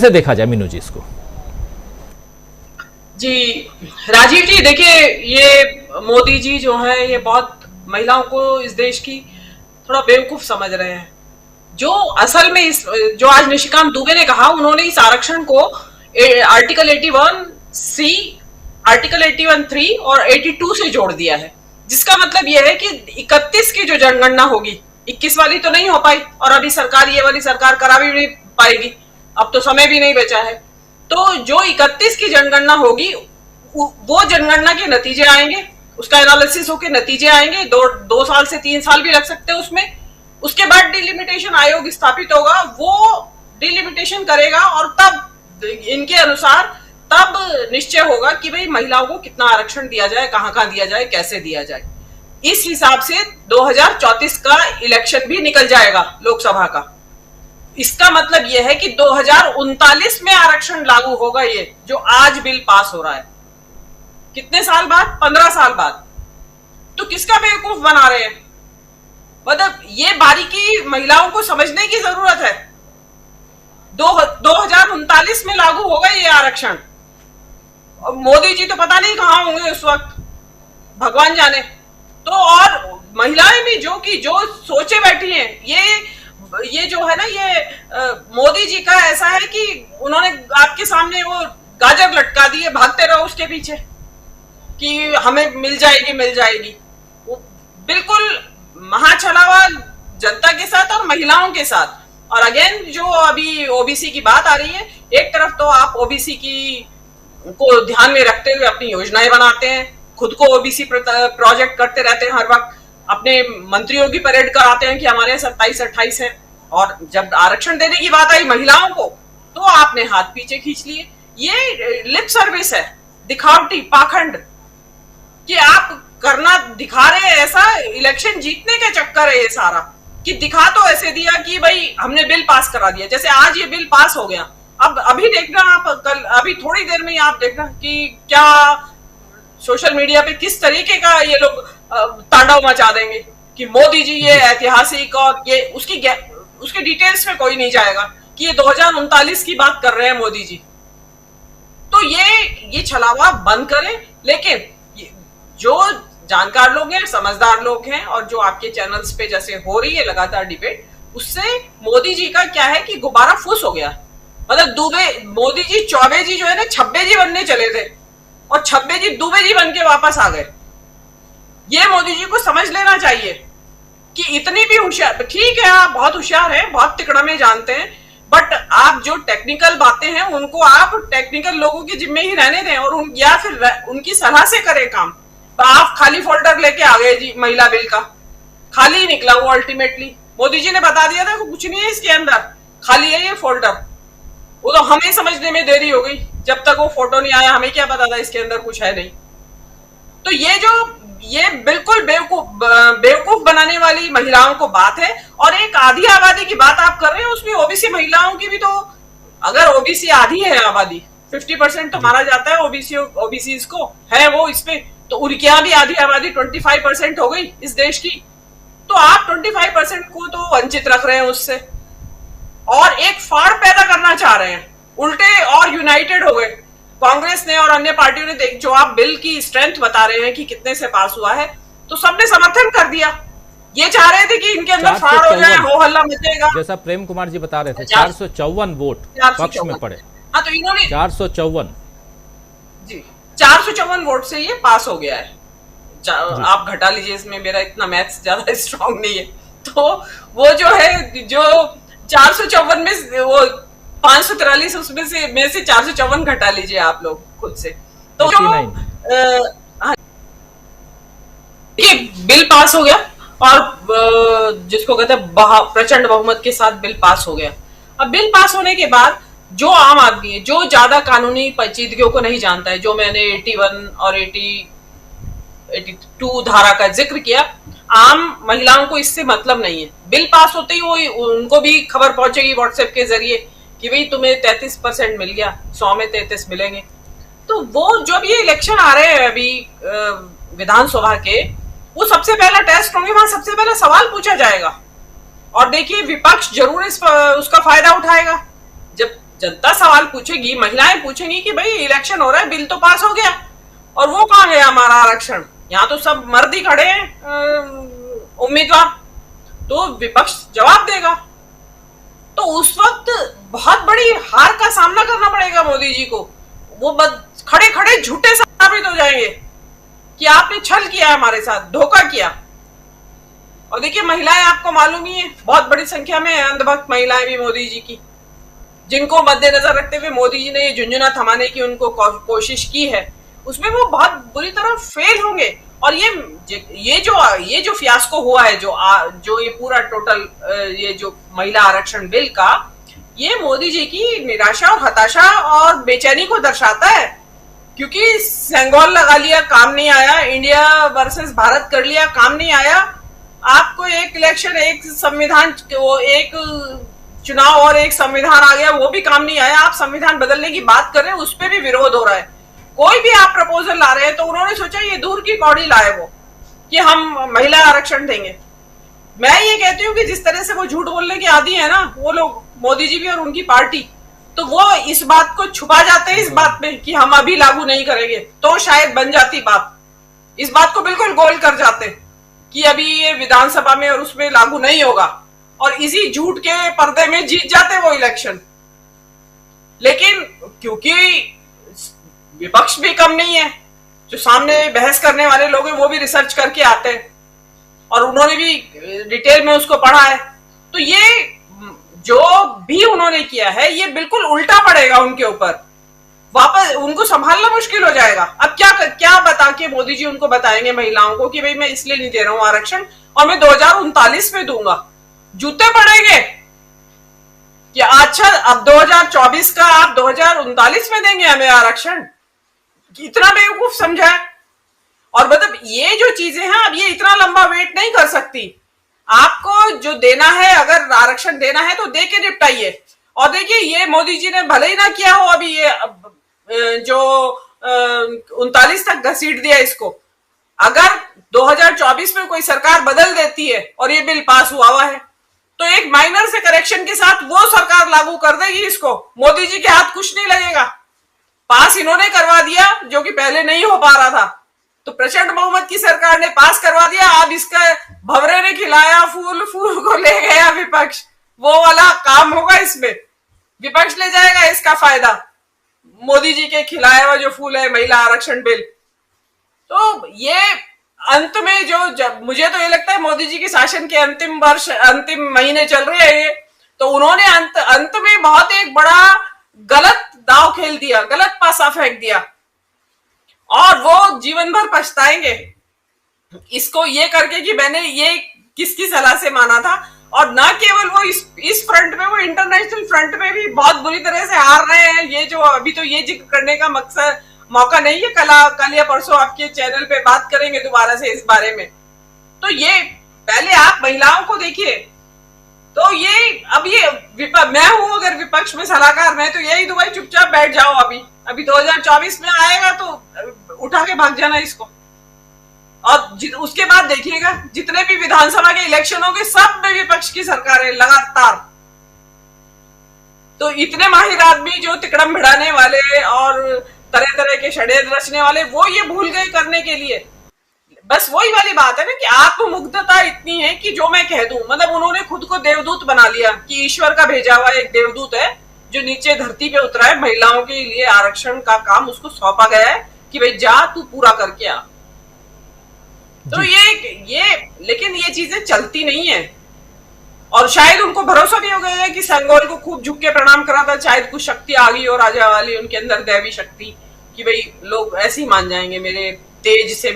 कैसे देखा जाए मीनू जी इसको? जी राजीव जी, देखिए ये मोदी जी जो है ये बहुत महिलाओं को इस देश की थोड़ा बेवकूफ समझ रहे हैं। जो असल में इस जो आज निशिकांत दुबे ने कहा, उन्होंने इस आरक्षण को आर्टिकल 81C, आर्टिकल 81(3) और 82 से जोड़ दिया है, जिसका मतलब यह है कि 31 की जो जनगणना होगी, 21 वाली तो नहीं हो पाई, और अभी सरकार ये वाली सरकार करा भी नहीं पाएगी, अब तो समय भी नहीं बचा है। तो जो 31 की जनगणना होगी, वो जनगणना के नतीजे आएंगे, उसका एनालिसिस होके नतीजे आएंगे, 2 साल से 3 साल भी लग सकते हैं उसमें। उसके बाद डिलिमिटेशन आयोग स्थापित होगा, वो डिलिमिटेशन करेगा और तब इनके अनुसार तब निश्चय होगा कि भाई महिलाओं को कितना आरक्षण दिया जाए, कहां दिया जाए, कैसे दिया जाए। इस हिसाब से 2034 का इलेक्शन भी निकल जाएगा लोकसभा का। इसका मतलब यह है कि 2039 में आरक्षण लागू होगा, ये जो आज बिल पास हो रहा है। कितने साल बाद? 15 साल बाद। तो किसका बेवकूफ बना रहे हैं? मतलब ये बारीकी महिलाओं को समझने की जरूरत है। 2039 में लागू होगा ये आरक्षण। मोदी जी तो पता नहीं कहां होंगे उस वक्त, भगवान जाने। तो और महिलाएं भी जो सोचे बैठी हैं, ये जो है ना, ये मोदी जी का ऐसा है कि उन्होंने आपके सामने वो गाजर लटका दिए, भागते रहो उसके पीछे कि हमें मिल जाएगी। वो बिल्कुल महाछलावा जनता के साथ और महिलाओं के साथ। और अगेन जो अभी ओबीसी की बात आ रही है, एक तरफ तो आप ओबीसी की को ध्यान में रखते हुए अपनी योजनाएं बनाते हैं, खुद को ओबीसी प्रोजेक्ट करते रहते हैं, हर वक्त अपने मंत्रियों की परेड कराते हैं कि हमारे 27-28 है, और जब आरक्षण देने की बात आई महिलाओं को, तो आपने हाथ पीछे खींच लिए। ये लिप सर्विस है, दिखावटी, पाखंड, कि आप करना दिखा रहे हैं ऐसा, इलेक्शन जीतने के चक्कर है ये सारा, कि दिखा तो ऐसे दिया कि भाई हमने बिल पास करा दिया। जैसे आज ये बिल पास हो गया, अब अभी देखना आप, कल अभी थोड़ी देर में आप देखना कि क्या सोशल मीडिया पे किस तरीके का ये लोग तांडव मचा देंगे कि मोदी जी ये ऐतिहासिक, और ये उसके डिटेल्स में कोई नहीं जाएगा कि ये 2039 की बात कर रहे हैं मोदी जी। तो ये छलावा बंद करें। लेकिन जो जानकार लोग हैं, समझदार लोग हैं, और जो आपके चैनल्स पे जैसे हो रही है लगातार डिबेट, उससे मोदी जी का क्या है कि गुब्बारा फूस हो गया। मतलब मोदी जी, चौबे जी जो है ना, छब्बे जी बनने चले थे, और छब्बे जी दुबे जी बन के वापस आ गए। ये मोदी जी को समझ लेना चाहिए कि इतनी भी होशियार, ठीक है आप बहुत होशियार हैं, बहुत तिकड़ा में जानते हैं, बट आप जो टेक्निकल बातें हैं उनको आप टेक्निकल लोगों के जिम्मे ही रहने दें, और या फिर उनकी सलाह से करें काम। तो आप खाली फोल्डर लेके आ गए जी, महिला बिल का खाली ही निकला वो। अल्टीमेटली मोदी जी ने बता दिया था कि कुछ नहीं है इसके अंदर, खाली है ये फोल्डर। वो तो हमें समझने में देरी हो गई, जब तक वो फोटो नहीं आया हमें क्या पता था इसके अंदर कुछ है नहीं। तो ये बिल्कुल बेवकूफ बनाने वाली महिलाओं को बात है। और एक आधी आबादी की बात आप कर रहे हैं, उसमें ओबीसी महिलाओं की भी, तो अगर ओबीसी आधी है आबादी, 50% तो माना जाता है ओबीसी को है वो, इसमें तो उनके यहाँ भी आधी आबादी 25% हो गई इस देश की। तो आप 25% को तो वंचित रख रहे हैं उससे, और एक फाड़ पैदा करना चाह रहे हैं, उल्टे और यूनाइटेड हो गए कांग्रेस ने और अन्य पार्टियों ने। जो आप बिल की स्ट्रेंथ बता रहे हैं कि कितने से पास हुआ है, तो सबने समर्थन कर दिया। ये चाह रहे थे कि इनके अंदर फाड़ हो जाए, हो हल्ला मचेगा। जैसा प्रेम कुमार जी बता रहे थे, 454 वोट पक्ष में पड़े। हाँ, तो इन्होंने 454 जी 454 वोट से ये पास हो गया है। आप घटा लीजिए, इसमें मेरा इतना मैथ्स ज्यादा स्ट्रांग नहीं है। तो वो जो है, जो 454 में वो 543 उसमें से 454 घटा लीजिए आप लोग खुद से। तो ये बिल पास हो गया, और जिसको कहते हैं प्रचंड बहुमत के साथ बिल पास हो गया। अब बिल पास होने के बाद जो आम आदमी है, जो ज्यादा कानूनी पेचीदगियों को नहीं जानता है, जो मैंने 81 और 82 धारा का जिक्र किया, आम महिलाओं को इससे मतलब नहीं है। बिल पास होते ही वो उनको भी खबर पहुंचेगी व्हाट्सएप के जरिए कि भाई तुम्हें 33% मिल गया, 100 में 33 मिलेंगे। तो वो जब ये इलेक्शन आ रहे हैं अभी विधानसभा के, वो सबसे पहला टेस्ट होंगे, वहां सबसे पहला सवाल पूछा जाएगा। और देखिए विपक्ष जरूर उसका फायदा उठाएगा। जनता सवाल पूछेगी, महिलाएं पूछेंगी कि भाई इलेक्शन हो रहा है, बिल तो पास हो गया और वो कहाँ गया हमारा आरक्षण, यहाँ तो सब मर्द ही खड़े हैं उम्मीदवार, तो विपक्ष जवाब देगा। तो उस वक्त बहुत बड़ी हार का सामना करना पड़ेगा मोदी जी को। वो खड़े खड़े झूठे साबित हो जाएंगे कि आपने छल किया हमारे साथ, धोखा किया। और देखिए महिलाएं, आपको मालूम ही है बहुत बड़ी संख्या में अंधभक्त महिलाएं भी मोदी जी की, जिनको मद्देनजर रखते हुए मोदी जी ने ये झुंझुना थमाने की उनको कोशिश की है, उसमें वो बहुत बुरी तरह फेल होंगे। और ये जो फियास्को हुआ है, जो ये पूरा टोटल ये जो महिला आरक्षण बिल का, ये मोदी जी की निराशा और हताशा और बेचैनी को दर्शाता है। क्योंकि सेंगोल लगा लिया, काम नहीं आया, इंडिया वर्सेस भारत कर लिया, काम नहीं आया, आपको एक इलेक्शन, एक संविधान, वो एक चुनाव और एक संविधान आ गया, वो भी काम नहीं आया, आप संविधान बदलने की बात कर रहे हैं, उस पर भी विरोध हो रहा है। कोई भी आप प्रपोजल ला रहे हैं तो उन्होंने सोचा ये दूर की कौड़ी लाए वो कि हम महिला आरक्षण देंगे। मैं ये कहती हूँ कि जिस तरह से वो झूठ बोलने के आदी है ना वो लोग, मोदी जी भी और उनकी पार्टी, तो वो इस बात को छुपा जाते हैं इस बात में कि हम अभी लागू नहीं करेंगे, तो शायद बन जाती बात, इस बात को बिल्कुल गोल कर जाते कि अभी ये विधानसभा में और उसमें लागू नहीं होगा, और इसी झूठ के पर्दे में जीत जाते वो इलेक्शन। लेकिन क्योंकि विपक्ष भी कम नहीं है, जो सामने बहस करने वाले लोग हैं वो भी रिसर्च करके आते हैं और उन्होंने भी डिटेल में उसको पढ़ा है, तो ये जो भी उन्होंने किया है ये बिल्कुल उल्टा पड़ेगा उनके ऊपर, वापस उनको संभालना मुश्किल हो जाएगा। अब क्या बता के मोदी जी उनको बताएंगे महिलाओं को कि भाई मैं इसलिए नहीं दे रहा हूं आरक्षण और मैं 2039 में दूंगा, जूते पड़ेंगे कि अच्छा अब 2024 का आप 2039 में देंगे हमें आरक्षण, इतना बेवकूफ समझा है। और मतलब ये जो चीजें हैं, अब ये इतना लंबा वेट नहीं कर सकती, आपको जो देना है, अगर आरक्षण देना है तो दे के निपटाइए। और देखिए ये मोदी जी ने भले ही ना किया हो, अभी ये जो 39 तक घसीट दिया इसको, अगर 2024 में कोई सरकार बदल देती है और ये बिल पास हुआ है तो एक माइनर से करेक्शन के साथ वो सरकार लागू कर देगी इसको, मोदी जी के हाथ कुछ नहीं लगेगा। पास इन्होंने करवा दिया जो कि पहले नहीं हो पा रहा था, तो प्रचंड बहुमत की सरकार ने पास करवा दिया, अब इसका भंवरे ने खिलाया, फूल को ले गया विपक्ष, वो वाला काम होगा इसमें, विपक्ष ले जाएगा इसका फायदा, मोदी जी के खिलाया हुआ जो फूल है महिला आरक्षण बिल। तो ये अंत में जब मुझे तो ये लगता है मोदी जी के शासन के अंतिम महीने चल रहे हैं, तो उन्होंने अंत में बहुत एक बड़ा गलत दाव खेल दिया, गलत पासा फेंक दिया, और वो जीवन भर पछताएंगे इसको ये करके कि मैंने ये किसकी सलाह से माना था। और न केवल वो इस फ्रंट में, वो इंटरनेशनल फ्रंट में भी बहुत बुरी तरह से हार रहे हैं। ये जो अभी तो ये जिक्र करने का मौका नहीं है, कल या परसों आपके चैनल पे बात करेंगे दोबारा से इस बारे में। तो ये पहले आप महिलाओं को देखिए, तो ये अब ये मैं हूं अगर विपक्ष में सलाहकार, मैं तो यही दूंगा चुपचाप बैठ जाओ, अभी 2024 में आएगा तो उठा के भाग जाना इसको, और उसके बाद देखिएगा जितने भी विधानसभा के इलेक्शन होंगे सब में विपक्ष की सरकार है लगातार। तो इतने माहिर आदमी जो तिकड़म भिड़ाने वाले और तरह तरह के षड्यंत्र रचने वाले, वो ये भूल गए करने के लिए। बस वही वाली बात है ना कि आत्ममुग्धता इतनी है कि जो मैं कह दूं, मतलब उन्होंने खुद को देवदूत बना लिया कि ईश्वर का भेजा हुआ एक देवदूत है जो नीचे धरती पे उतरा है, महिलाओं के लिए आरक्षण का काम उसको सौंपा गया है कि भाई जा तू पूरा करके आ। तो लेकिन ये चीजें चलती नहीं है, और शायद उनको भरोसा भी हो गया है कि सेंगोल को खूब झुक के प्रणाम करा था, शायद कुछ शक्ति आ गई और राजा वाली उनके अंदर दैवी शक्ति कि भाई लोग ऐसे ही मान जाएंगे मेरे तेज से